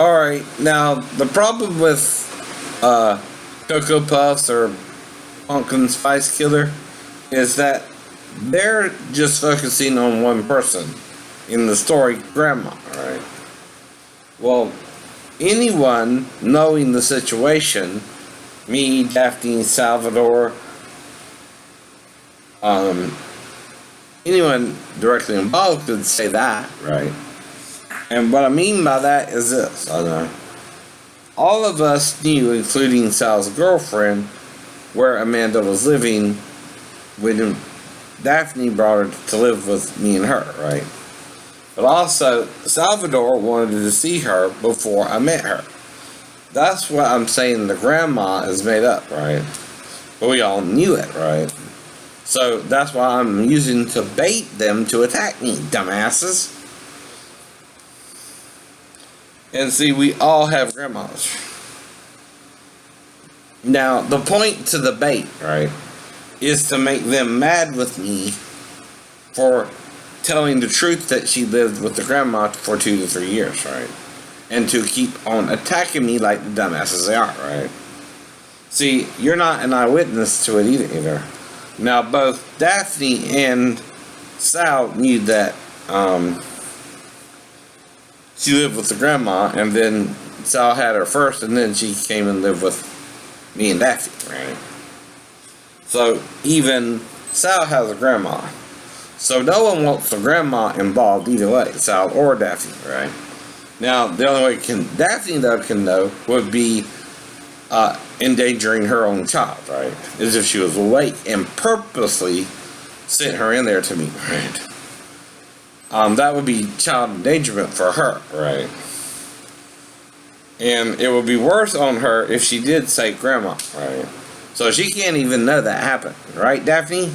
Alright, now the problem with Cocoa Puffs or Pumpkin Spice Killer is that they're just focusing on one person in the story, Grandma, right? Well, anyone knowing the situation, me, Daphne, Salvador, anyone directly involved could say that, right? And what I mean by that is this, all of us knew, including Sal's girlfriend, where Amanda was living when Daphne brought her to live with me and her, right? But also, Salvador wanted to see her before I met her. That's what I'm saying the grandma is made up, right? But we all knew it, right? So that's why I'm using to bait them to attack me, dumbasses. And see, we all have grandmas. Now, the point to the bait, right, is to make them mad with me for telling the truth that she lived with the grandma for 2 to 3 years, right? And to keep on attacking me like the dumbasses they are, right? See, you're not an eyewitness to it either. Now, both Daphne and Sal knew that she lived with the grandma, and then Sal had her first, and then she came and lived with me and Daphne, right? So, even Sal has a grandma. So, no one wants the grandma involved either way, Sal or Daphne, right? Now, the only way Daphne, though, can know would be endangering her own child, right? As if she was awake and purposely sent her in there to meet, right? That would be child endangerment for her, right? And it would be worse on her if she did say grandma, right? So she can't even know that happened, right, Daphne?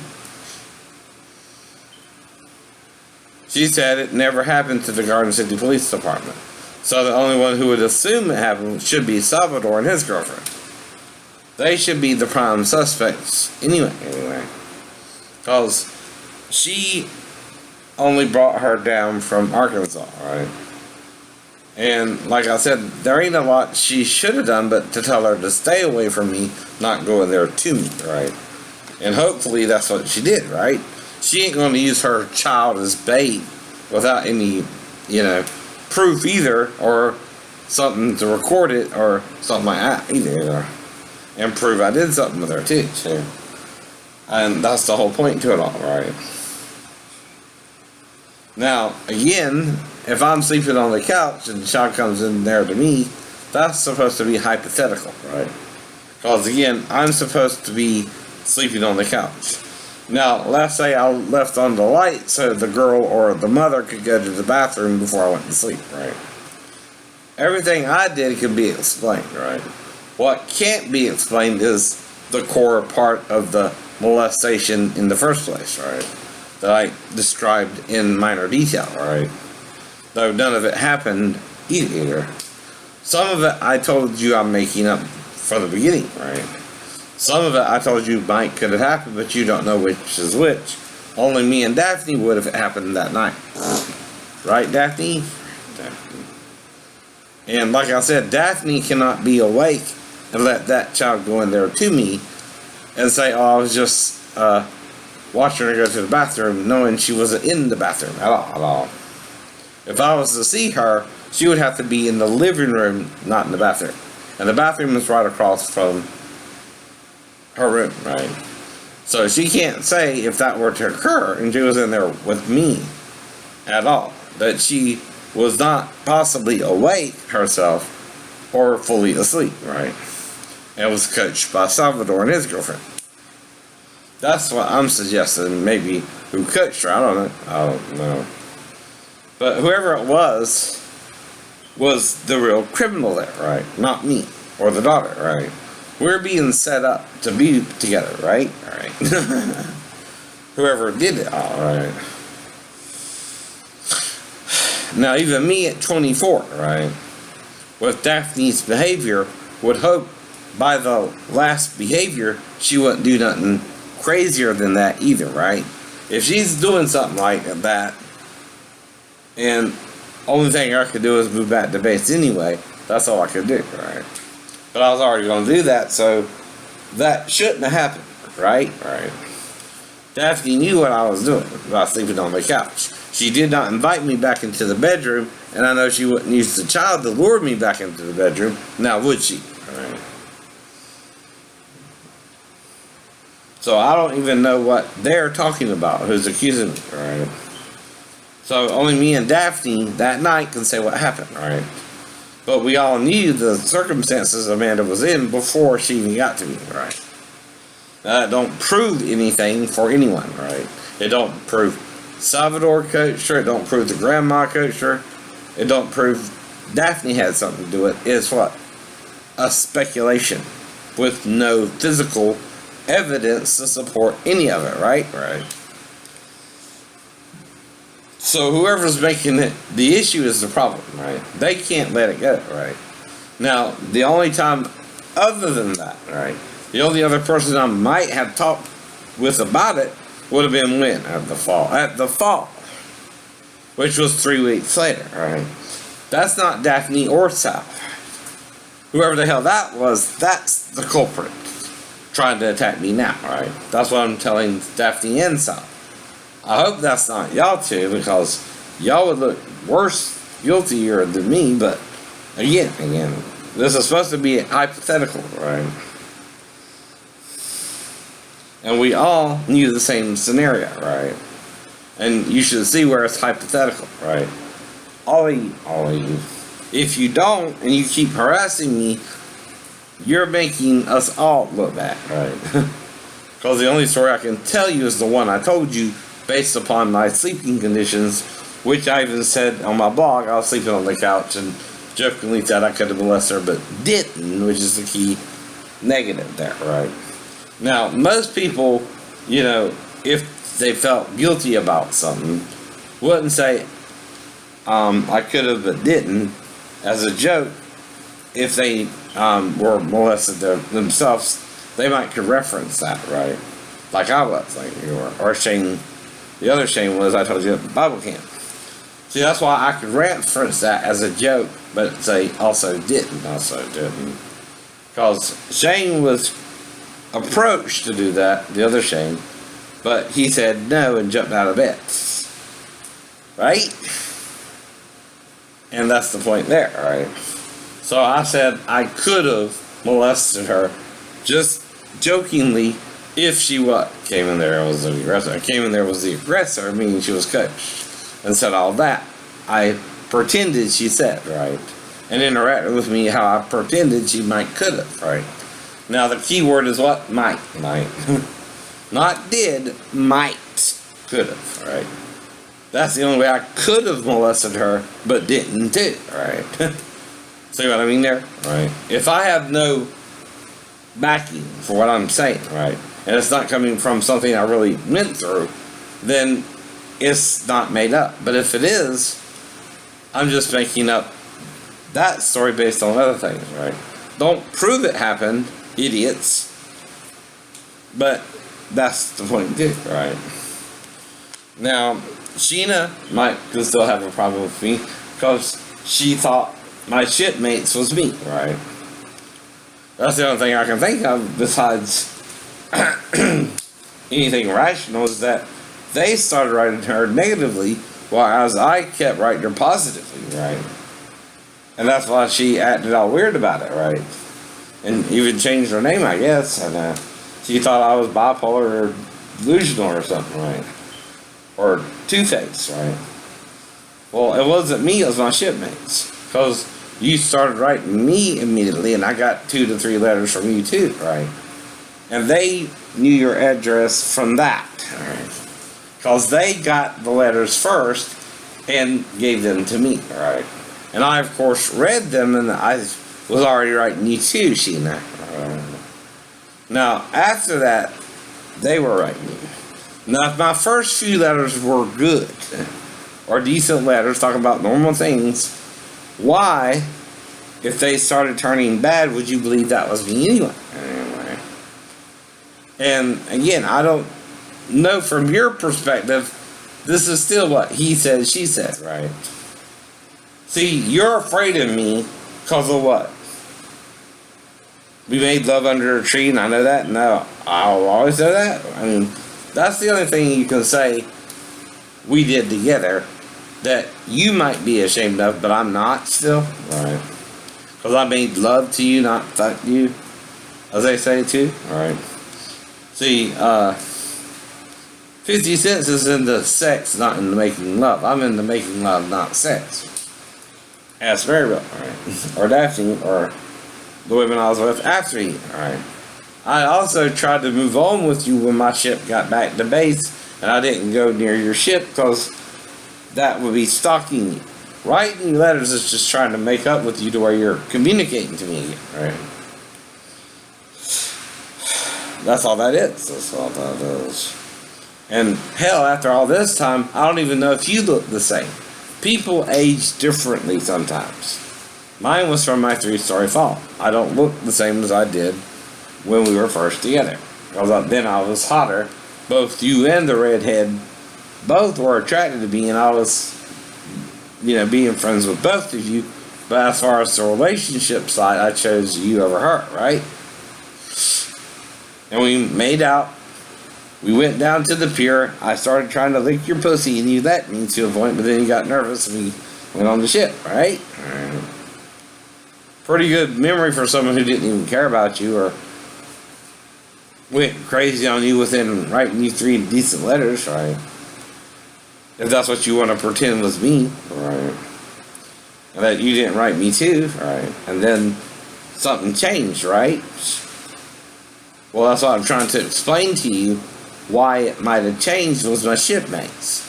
She said it never happened to the Garden City Police Department. So the only one who would assume it happened should be Salvador and his girlfriend. They should be the prime suspects anyway. Because she only brought her down from Arkansas, right? And like I said, there ain't a lot she should have done but to tell her to stay away from me, not go in there to me, right? And hopefully that's what she did, right? She ain't going to use her child as bait without any, proof either, or something to record it, or something like that either, and prove I did something with her too. And that's the whole point to it all, right? Now, again, if I'm sleeping on the couch and the child comes in there to me, that's supposed to be hypothetical, right? Because again, I'm supposed to be sleeping on the couch. Now, let's say I left on the light so the girl or the mother could go to the bathroom before I went to sleep, right? Everything I did could be explained, right? What can't be explained is the core part of the molestation in the first place, right? That I described in minor detail, right? Though none of it happened either. Some of it I told you I'm making up from the beginning, right? Some of it I told you could have happened, but you don't know which is which. Only me and Daphne would if it happened that night. Right, Daphne? Daphne. And like I said, Daphne cannot be awake and let that child go in there to me and say, oh, I was just watching her go to the bathroom, knowing she wasn't in the bathroom at all. If I was to see her, she would have to be in the living room, not in the bathroom. And the bathroom is right across from her room, right? So she can't say if that were to occur and she was in there with me at all, that she was not possibly awake herself or fully asleep, right? And was coached by Salvador and his girlfriend. That's what I'm suggesting. Maybe who coached her, I don't know. But whoever it was the real criminal there, right? Not me or the daughter, right? We're being set up to be together, right? Alright. Whoever did it, alright. Now, even me at 24, right, with Daphne's behavior, would hope by the last behavior, she wouldn't do nothing crazier than that either, right? If she's doing something like that, and only thing I could do is move back to base anyway, That's all I could do, right? But I was already going to do that, so that shouldn't have happened, right? Right. Daphne knew what I was doing about sleeping on the couch. She did not invite me back into the bedroom, and I know she wouldn't use the child to lure me back into the bedroom. Now, would she? Right. So I don't even know what they're talking about, who's accusing me, right? So only me and Daphne that night can say what happened, right? But we all knew the circumstances Amanda was in before she even got to me, right? That don't prove anything for anyone, right? It don't prove Salvador coached her. It don't prove the grandma coached her. It don't prove Daphne had something to do with it. It's what? A speculation with no physical evidence to support any of it, right? Right. So whoever's making it the issue is the problem, right? They can't let it go, right? Now, the only time other than that, right? The only other person I might have talked with about it would have been when? At the fall. Which was 3 weeks later, right? That's not Daphne or Sal. Whoever the hell that was, that's the culprit trying to attack me now, right? That's what I'm telling Daphne and Sal. I hope that's not y'all too, because y'all would look worse, guiltier than me, but again, this is supposed to be hypothetical, right? And we all knew the same scenario, right? And you should see where it's hypothetical, right? All of you. If you don't, and you keep harassing me, you're making us all look bad, right? Because the only story I can tell you is the one I told you, based upon my sleeping conditions, which I even said on my blog. I was sleeping on the couch and jokingly said I could have molested her, but didn't, which is the key negative there, right? Now, most people, if they felt guilty about something, wouldn't say, I could have but didn't, as a joke. If they were molested themselves, they might could reference that, right? Like I was, like you were. Or Shane, the other Shane was, I told you at the Bible camp. See, that's why I could reference that as a joke, but say also didn't. Because Shane was approached to do that, the other Shane, but he said no and jumped out of bed. Right? And that's the point there, right? So I said I could have molested her, just jokingly, if she came in there was the aggressor. Came in there was the aggressor, meaning she was coached, and said all that. I pretended she said, right? And interacted with me how I pretended she could have, right? Now the key word is what? Might. Not did, might, could have, right? That's the only way I could have molested her, but didn't do, right? See what I mean there? Right. If I have no backing for what I'm saying, right, and it's not coming from something I really went through, then it's not made up. But if it is, I'm just making up that story based on other things, right? Don't prove it happened, idiots. But that's the point too, right? Now, Sheena could still have a problem with me because she thought my shitmates was me, right? That's the only thing I can think of besides anything rational is that they started writing her negatively while I kept writing her positively, right? And that's why she acted all weird about it, right? And even changed her name, I guess, and she thought I was bipolar or delusional or something, right? Or two-faced, right? Well, it wasn't me, it was my shipmates. Because you started writing me immediately, and I got 2 to 3 letters from you too, right? And they knew your address from that, right? Because they got the letters first and gave them to me, right? And I, of course, read them, and I was already writing you too, Sheena. Now, after that, they were writing you. Now, if my first few letters were good, or decent letters talking about normal things, why, if they started turning bad, would you believe that was me anyway? And again, I don't know from your perspective, this is still what he said, she said, right? See, you're afraid of me Cause of what? We made love under a tree, and I know that. No, I'll always know that. I mean, that's the only thing you can say we did together that you might be ashamed of, but I'm not still. Right. Because I made love to you, not fuck you, as they say too. Alright. See, 50 Cent is into sex, not into making love. I'm into making love, not sex. Ask Maribel, alright. Or Daphne, or the women I was with after you, alright. I also tried to move on with you when my ship got back to base, and I didn't go near your ship because that would be stalking you. Writing letters is just trying to make up with you to where you're communicating to me again, right? That's all that is. That's all that is. And hell, after all this time, I don't even know if you look the same. People age differently sometimes. Mine was from my 3-story fall. I don't look the same as I did when we were first together. Because then I was hotter. Both you and the redhead both were attracted to me, and I was, being friends with both of you. But as far as the relationship side, I chose you over her, right? And we made out. We went down to the pier. I started trying to lick your pussy, and you let me to a point, but then you got nervous, and we went on the ship, right? Pretty good memory for someone who didn't even care about you or went crazy on you within writing you 3 decent letters, right? If that's what you want to pretend was me, right? And that you didn't write me too, right? And then something changed, right? Well, that's what I'm trying to explain to you. Why it might have changed was my shipmates.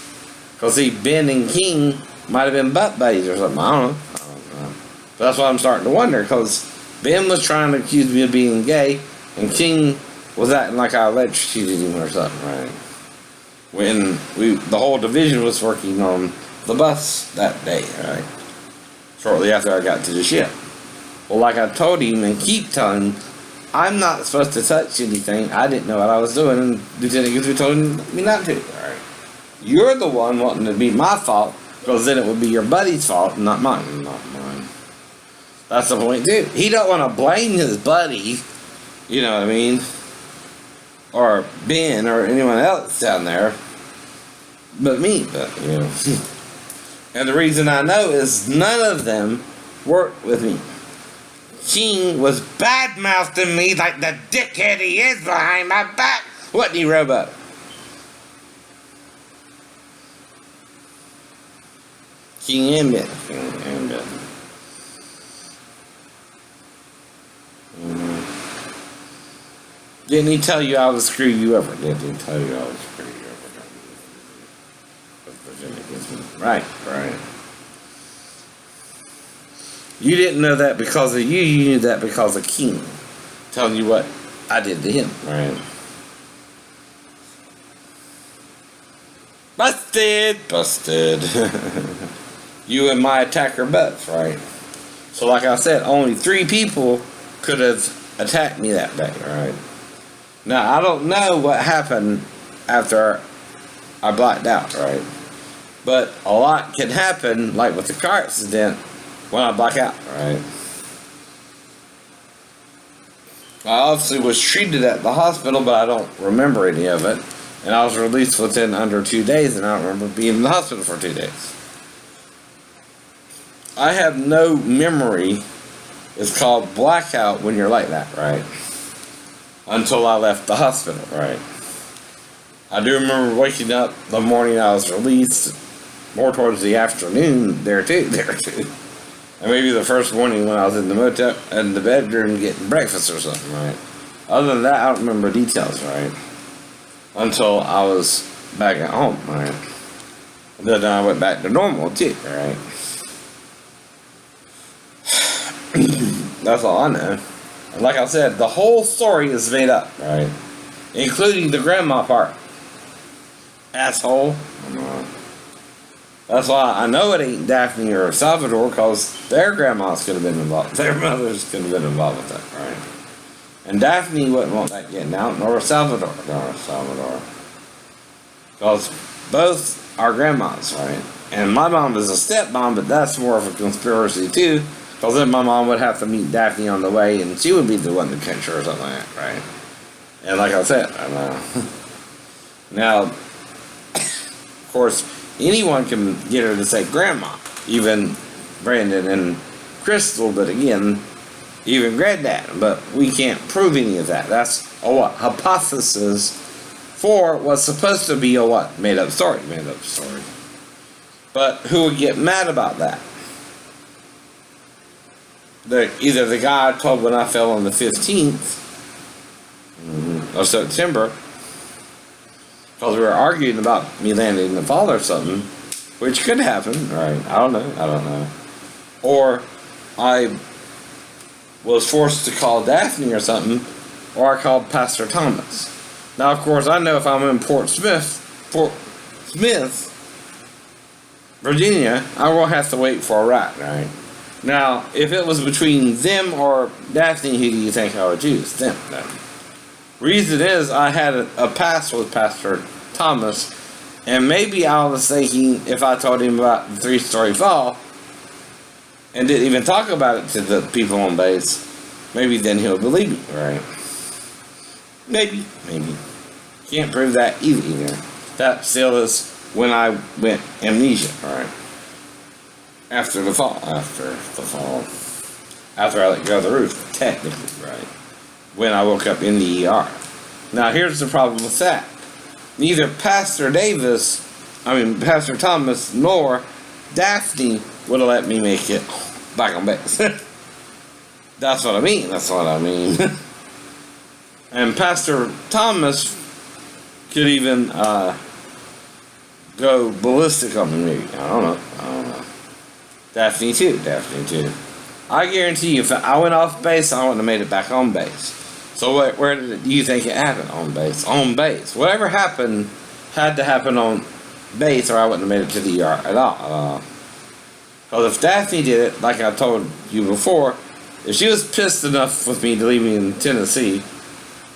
Because see, Ben and King might have been butt buddies or something. I don't know. But that's why I'm starting to wonder. Because Ben was trying to accuse me of being gay, and King was acting like I electrocuted him or something, right? When the whole division was working on the bus that day, right? Shortly after I got to the ship. Well, like I told him and keep telling him, I'm not supposed to touch anything. I didn't know what I was doing, and Lieutenant Guthrie told me not to. Alright. You're the one wanting to be my fault, because then it would be your buddy's fault, not mine. Not mine. That's the point, too. He don't want to blame his buddy, you know what I mean? Or Ben, or anyone else down there, but me, And the reason I know is none of them worked with me. King was bad-mouthing me like the dickhead he is behind my back. Wasn't he, Robo? King and Ben. Didn't he tell you I would screw you over? Didn't he tell you I would screw you over? Right. You didn't know that because of you. You knew that because of King telling you what I did to him. Right. Busted. You and my attacker both, right? So like I said, only 3 people could have attacked me that day, right? Now, I don't know what happened after I blacked out, right? But a lot can happen, like with the car accident, when I black out, right? I obviously was treated at the hospital, but I don't remember any of it. And I was released within under 2 days, and I don't remember being in the hospital for 2 days. I have no memory. It's called blackout when you're like that, right? Until I left the hospital, right? I do remember waking up the morning I was released, more towards the afternoon there too. And maybe the first morning when I was in the motel, in the bedroom getting breakfast or something, right? Other than that, I don't remember details, right? Until I was back at home, right? And then I went back to normal too, right? That's all I know. And like I said, the whole story is made up, right? Including the grandma part. Asshole. That's why I know it ain't Daphne or Salvador, because their grandmas could have been involved. Their mothers could have been involved with that, right? And Daphne wouldn't want that getting out, nor Salvador. Because both are grandmas, right? And my mom is a stepmom, but that's more of a conspiracy too, Because then my mom would have to meet Daphne on the way, and she would be the one to catch her or something like that, right? And like I said, I know. Now, of course, anyone can get her to say grandma, even Brandon and Crystal, but again, even granddad. But we can't prove any of that. That's a what? Hypothesis for what's supposed to be a what? Made up story. Made up story. But who would get mad about that? Either the guy I told when I fell on the 15th of September, because we were arguing about me landing in the fall or something, which could happen, right? I don't know. Or I was forced to call Daphne or something, or I called Pastor Thomas. Now, of course, I know if I'm in Fort Smith, Virginia, I will have to wait for a ride, right? Now, if it was between them or Daphne, who do you think I would choose? Them. Reason is, I had a past with Pastor Thomas, and maybe I was thinking if I told him about the 3-story fall, and didn't even talk about it to the people on base, maybe then he'll believe me, right? Maybe. Can't prove that either. That still is when I went amnesia, right? After the fall. After I let go of the roof, technically, right? When I woke up in the ER. Now, here's the problem with that. Neither Pastor Thomas, nor Daphne would have let me make it back on base. That's what I mean. And Pastor Thomas could even go ballistic on me, maybe. I don't know. Daphne too. I guarantee you, if I went off base, I wouldn't have made it back on base. So where do you think it happened? On base. On base. Whatever happened had to happen on base, or I wouldn't have made it to the ER at all. Because if Daphne did it, like I told you before, if she was pissed enough with me to leave me in Tennessee,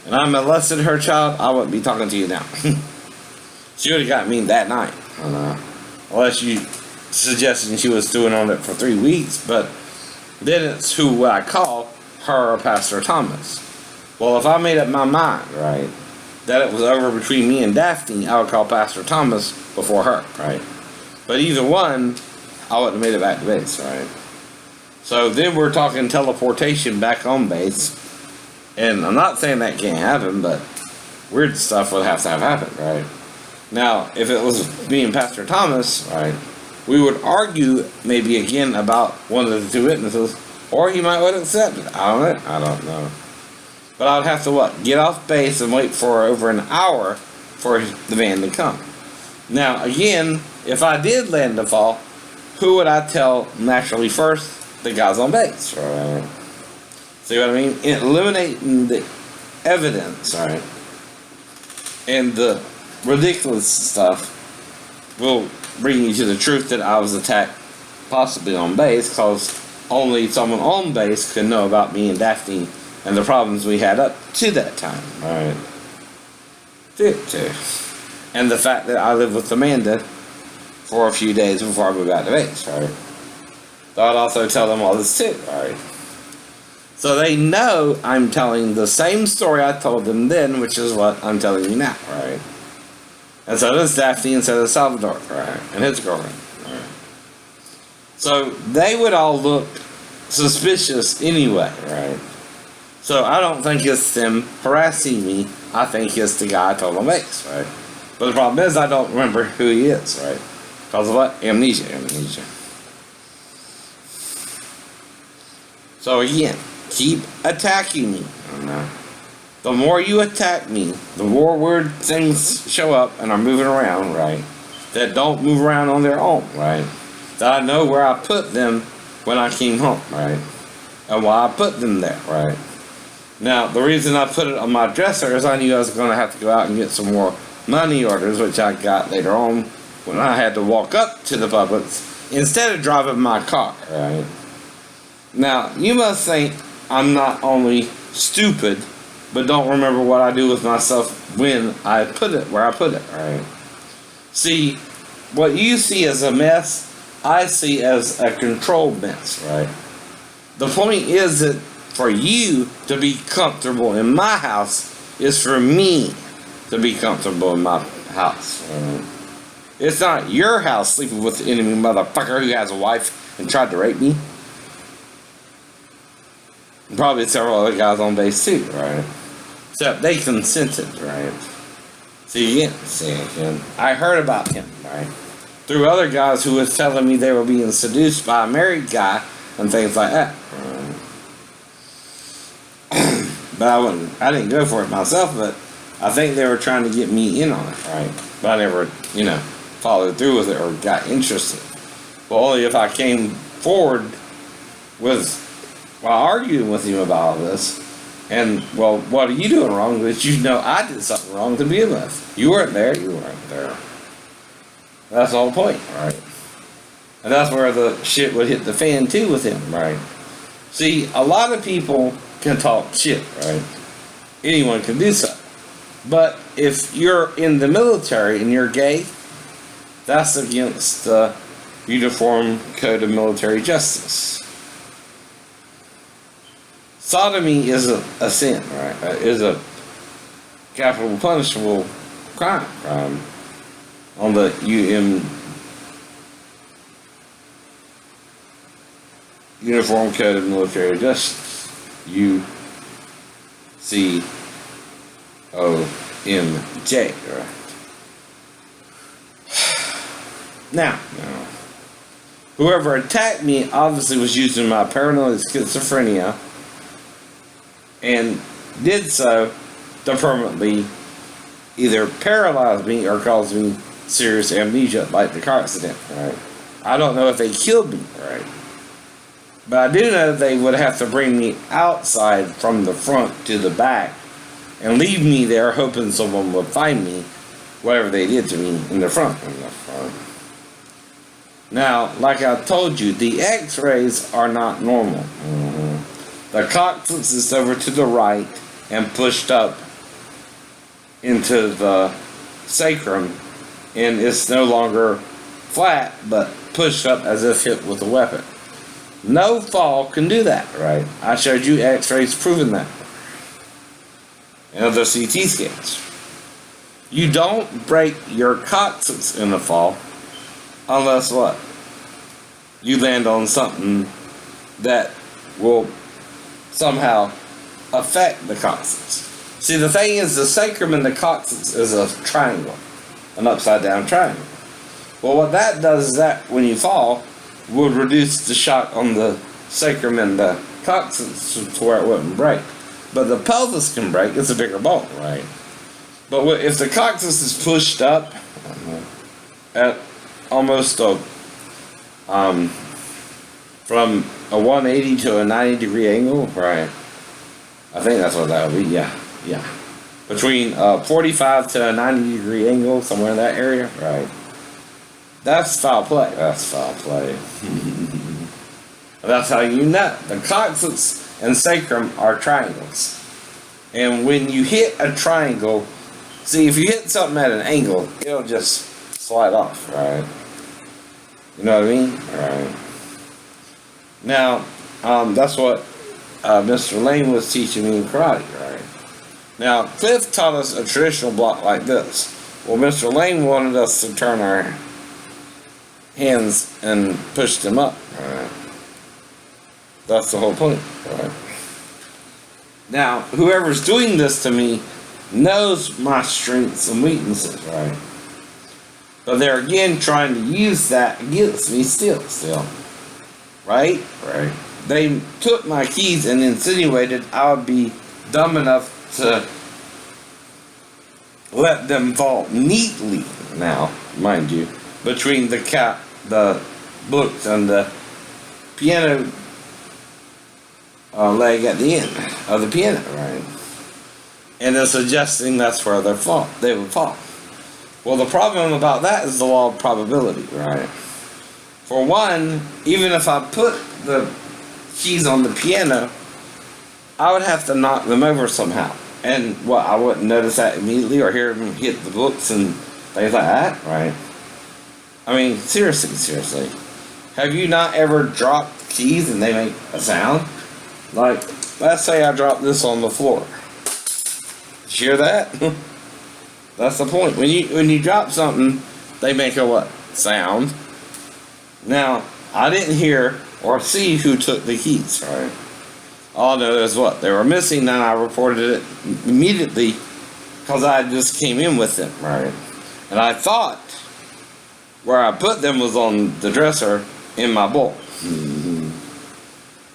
and I molested her child, I wouldn't be talking to you now. She would have got me that night. Unless you suggesting she was doing on it for 3 weeks, but then it's who would I call, her or Pastor Thomas. Well, if I made up my mind, right, that it was over between me and Daphne, I would call Pastor Thomas before her, right? But either one, I wouldn't have made it back to base, right? So then we're talking teleportation back on base, and I'm not saying that can't happen, but weird stuff would have to have happened, right? Now, if it was me and Pastor Thomas, right, we would argue maybe again about one of the two witnesses, or he might would accept it. I don't know. But I would have to get off base and wait for over an hour for the van to come. Now, again, if I did land the fall, who would I tell naturally first? The guys on base, right? See what I mean? Eliminating the evidence, right? And the ridiculous stuff will bring you to the truth that I was attacked possibly on base, because only someone on base could know about me and Daphne and the problems we had up to that time, right? And the fact that I lived with Amanda for a few days before I moved out to base, right? So I'd also tell them all this too, right? So they know I'm telling the same story I told them then, which is what I'm telling you now, right? And so does Daphne, and so does Salvador, right? And his girlfriend, right? So they would all look suspicious anyway, right? So I don't think it's them harassing me. I think it's the guy I told on base, right? But the problem is I don't remember who he is, right? Because of what? Amnesia. So again, keep attacking me. The more you attack me, the more weird things show up and are moving around, right? That don't move around on their own, right? That I know where I put them when I came home, right? And why I put them there, right? Now, the reason I put it on my dresser is I knew I was going to have to go out and get some more money orders, which I got later on when I had to walk up to the Publix instead of driving my car, right? Now, you must think I'm not only stupid, but don't remember what I do with myself when I put it where I put it, right? See, what you see as a mess, I see as a controlled mess, right? The point is that for you to be comfortable in my house is for me to be comfortable in my house. It's not your house sleeping with the enemy motherfucker who has a wife and tried to rape me. And probably several other guys on base too, right? Except they consented, right? See, again, I heard about him, right? Through other guys who was telling me they were being seduced by a married guy and things like that. Right? But I didn't go for it myself, but I think they were trying to get me in on it, right? But I never, followed through with it or got interested. Well, only if I came forward while arguing with him about all this, and, well, what are you doing wrong? But I did something wrong to begin with. You weren't there. That's the whole point, right? And that's where the shit would hit the fan too with him, right? See, a lot of people can talk shit, right? Anyone can do so. But if you're in the military and you're gay, that's against the Uniform Code of Military Justice. Sodomy is a sin, right? Is a capital punishable crime on the Uniform Code of Military Justice. UCOMJ, right? Now, whoever attacked me obviously was using my paranoid schizophrenia and did so to permanently either paralyze me or cause me serious amnesia like the car accident, right? I don't know if they killed me, right? But I do know they would have to bring me outside from the front to the back and leave me there hoping someone would find me, whatever they did to me in the front. Now, like I told you, the x-rays are not normal. The coccyx is over to the right and pushed up into the sacrum, and it's no longer flat, but pushed up as if hit with a weapon. No fall can do that, right? I showed you x-rays proving that. And other CT scans. You don't break your coccyx in a fall unless what? You land on something that will somehow affect the coccyx. See, the thing is, the sacrum and the coccyx is a triangle, an upside down triangle. Well, what that does is that when you fall, would reduce the shock on the sacrum and the coccyx to where it wouldn't break. But the pelvis can break, it's a bigger bone, right? But if the coccyx is pushed up at almost from a 180 to a 90 degree angle, right? I think that's what that would be, yeah. Between 45 to a 90 degree angle, somewhere in that area, right? That's foul play. That's how you know. The coccyx and sacrum are triangles. And when you hit a triangle, see, if you hit something at an angle, it'll just slide off, right? You know what I mean? Right. Now, that's what Mr. Lane was teaching me in karate, right? Now, Cliff taught us a traditional block like this. Well, Mr. Lane wanted us to turn our hands and push them up, right? That's the whole point, right? Now, whoever's doing this to me knows my strengths and weaknesses, right? But they're again trying to use that against me still. Right? Right. They took my keys and insinuated I would be dumb enough to let them fall neatly, now, mind you, between the books and the piano leg at the end of the piano, right? And they're suggesting that's where they would fall. Well, the problem about that is the law of probability, right? For one, even if I put the keys on the piano, I would have to knock them over somehow. And I wouldn't notice that immediately or hear them hit the books and things like that, right? I mean, seriously. Have you not ever dropped keys and they make a sound. Like, let's say I drop this on the floor. Did you hear that? That's the point. When you drop something, they make a what? Sound. Now, I didn't hear or see who took the keys, right? All I know is what? They were missing, and I reported it immediately because I just came in with them, right? And I thought where I put them was on the dresser in my bowl.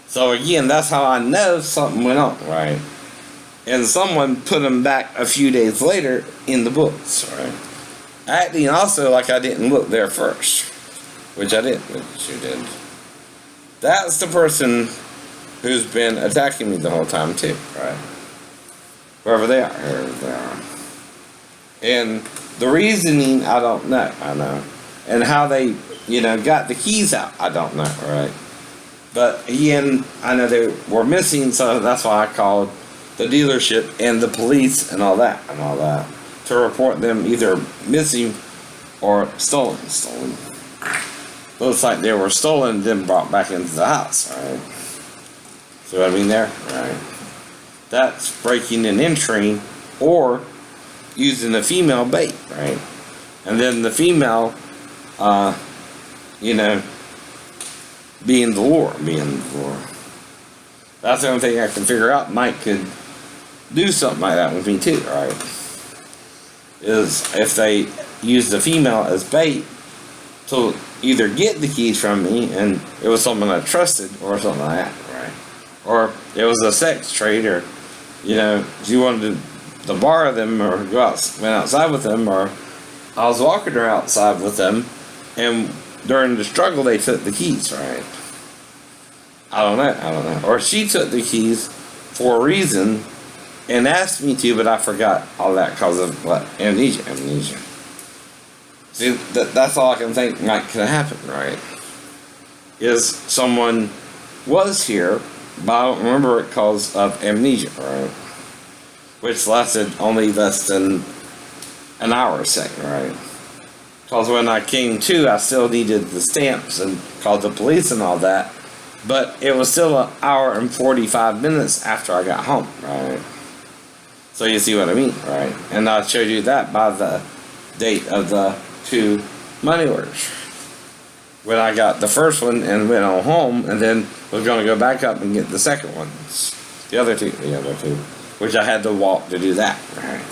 So again, that's how I know something went on, right? And someone put them back a few days later in the books, right? Acting also like I didn't look there first, which I did, which you did. That's the person who's been attacking me the whole time too, right? Wherever they are. And the reasoning, I don't know, I know. And how they, got the keys out, I don't know, right? But again, I know they were missing, so that's why I called the dealership and the police and all that, to report them either missing or stolen. Looks like they were stolen, then brought back into the house, right? See what I mean there? Right. That's breaking and entering, or using a female bait, right? And then the female, being the lure. That's the only thing I can figure out. Mike could do something like that with me too, right? Is if they use the female as bait to either get the keys from me, and it was someone I trusted, or something like that, right? Or it was a sex trade, or she wanted to borrow them, or went outside with them, or I was walking her outside with them, and during the struggle they took the keys, right? I don't know. Or she took the keys for a reason and asked me to, but I forgot all that because of what? Amnesia. See, that's all I can think might could have happened, right? Is someone was here, but I don't remember it because of amnesia, right? Which lasted only less than an hour a second, right? Because when I came to, I still needed the stamps and called the police and all that. But it was still an hour and 45 minutes after I got home, right? So you see what I mean, right? And I showed you that by the date of the 2 money orders. When I got the first one and went on home, and then was going to go back up and get the second one. The other two. Which I had to walk to do that, right?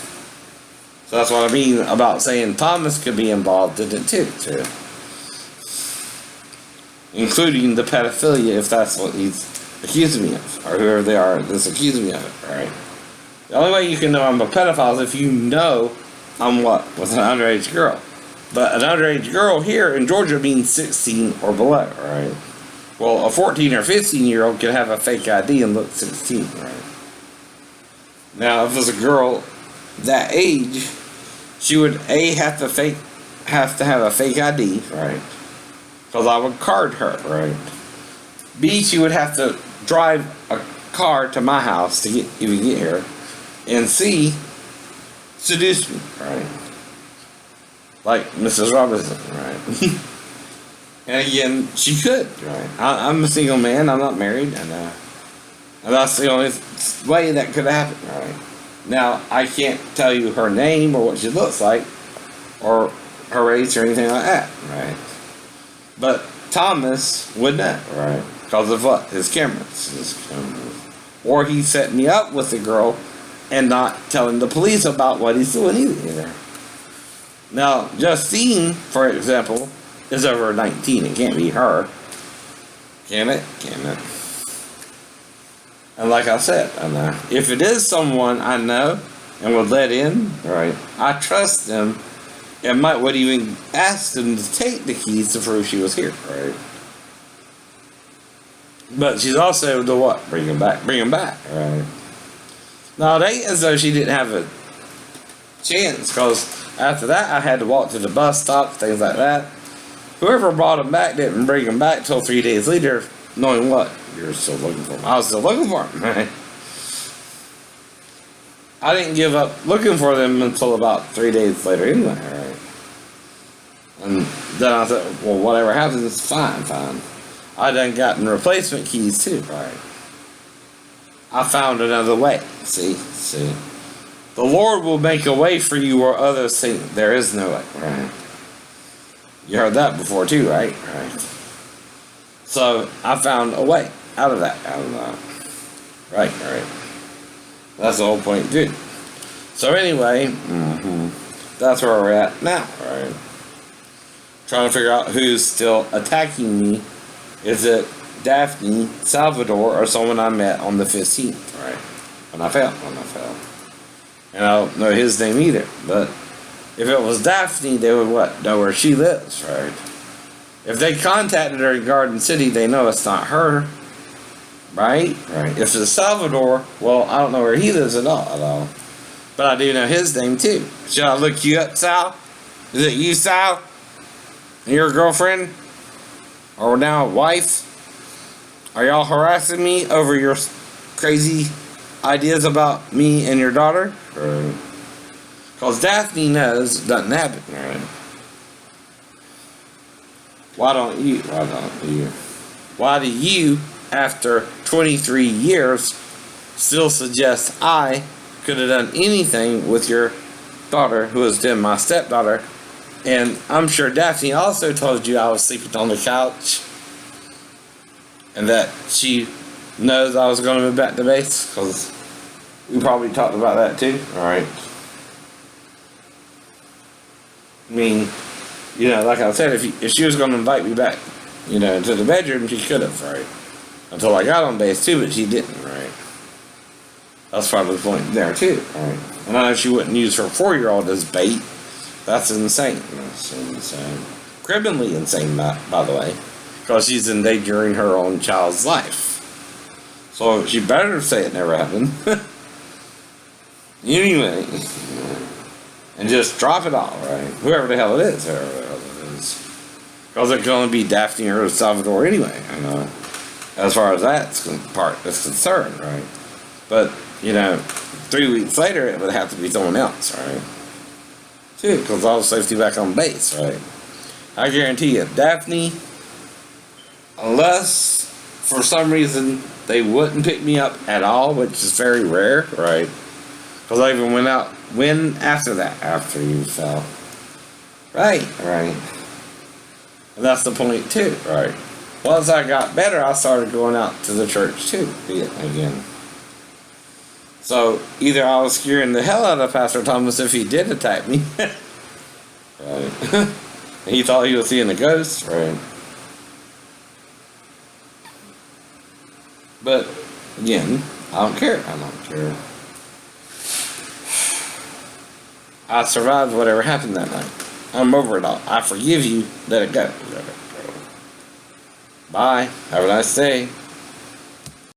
So that's what I mean about saying Thomas could be involved in it too. Including the pedophilia, if that's what he's accusing me of, or whoever they are that's accusing me of it, right? The only way you can know I'm a pedophile is if you know I'm with an underage girl. But an underage girl here in Georgia means 16 or below, right? Well, a 14 or 15-year-old can have a fake ID and look 16, right? Now, if there's a girl that age, she would have to have a fake ID, right? Because I would card her, right? B, she would have to drive a car to my house to even get here. And C, seduce me, right? Like Mrs. Robinson, right? And again, she could, right? I'm a single man, I'm not married, and that's the only way that could happen, right? Now, I can't tell you her name or what she looks like, or her race or anything like that, right? But Thomas would know, right? Because of what? His cameras. Or he set me up with the girl and not telling the police about what he's doing either. Now, Justine, for example, is over 19. It can't be her. Can it? Can it? And like I said, if it is someone I know and would let in, right, I trust them and would even ask them to take the keys to prove she was here, right? But she's also the what? Bring them back, right? Now, it ain't as though she didn't have a chance, because after that, I had to walk to the bus stop, things like that. Whoever brought them back didn't bring them back till 3 days later, knowing what? You're still looking for them. I was still looking for them, right? I didn't give up looking for them until about 3 days later anyway, right? And then I thought, well, whatever happens, fine. I done gotten replacement keys too, right? I found another way. See? The Lord will make a way for you where others think there is no way, right? You heard that before too, right? Right. So I found a way out of that. Right. That's the whole point, dude. So anyway, that's where we're at now, right? Trying to figure out who's still attacking me. Is it Daphne, Salvador, or someone I met on the 15th, right? When I fell. And I don't know his name either. But if it was Daphne, they would know where she lives, right? If they contacted her in Garden City, they know it's not her, right? Right. If it's Salvador, well, I don't know where he lives at all. But I do know his name too. Should I look you up, Sal? Is it you, Sal? Your girlfriend? Or now wife? Are y'all harassing me over your crazy ideas about me and your daughter? Because Daphne knows it doesn't happen, right? Why do you, after 23 years, still suggest I could have done anything with your daughter, who is then my stepdaughter? And I'm sure Daphne also told you I was sleeping on the couch, and that she knows I was going to move back to base, because we probably talked about that too. Alright. I mean, like I said, if she was going to invite me back, into the bedroom, she could have, right? Until I got on base too, but she didn't, right? That's part of the point there too, right? And I know she wouldn't use her 4-year-old as bait. That's insane. That's insane. Criminally insane, by the way. Because she's endangering her own child's life. So she better say it never happened. Anyway. And just drop it all, right? Whoever the hell it is. Because it can only be Daphne or Salvador anyway, as far as that part is concerned, right? But, 3 weeks later, it would have to be someone else, right? Too, because all the safety back on base, right? I guarantee you, Daphne, unless for some reason they wouldn't pick me up at all, which is very rare, right? Because I even went after that, after you fell. Right. And that's the point too, right? Once I got better, I started going out to the church too, again. So, either I was scaring the hell out of Pastor Thomas if he did attack me. Right. And he thought he was seeing a ghost, right? But, again, I don't care. I survived whatever happened that night. I'm over it all. I forgive you. Let it go. Bye. Have a nice day.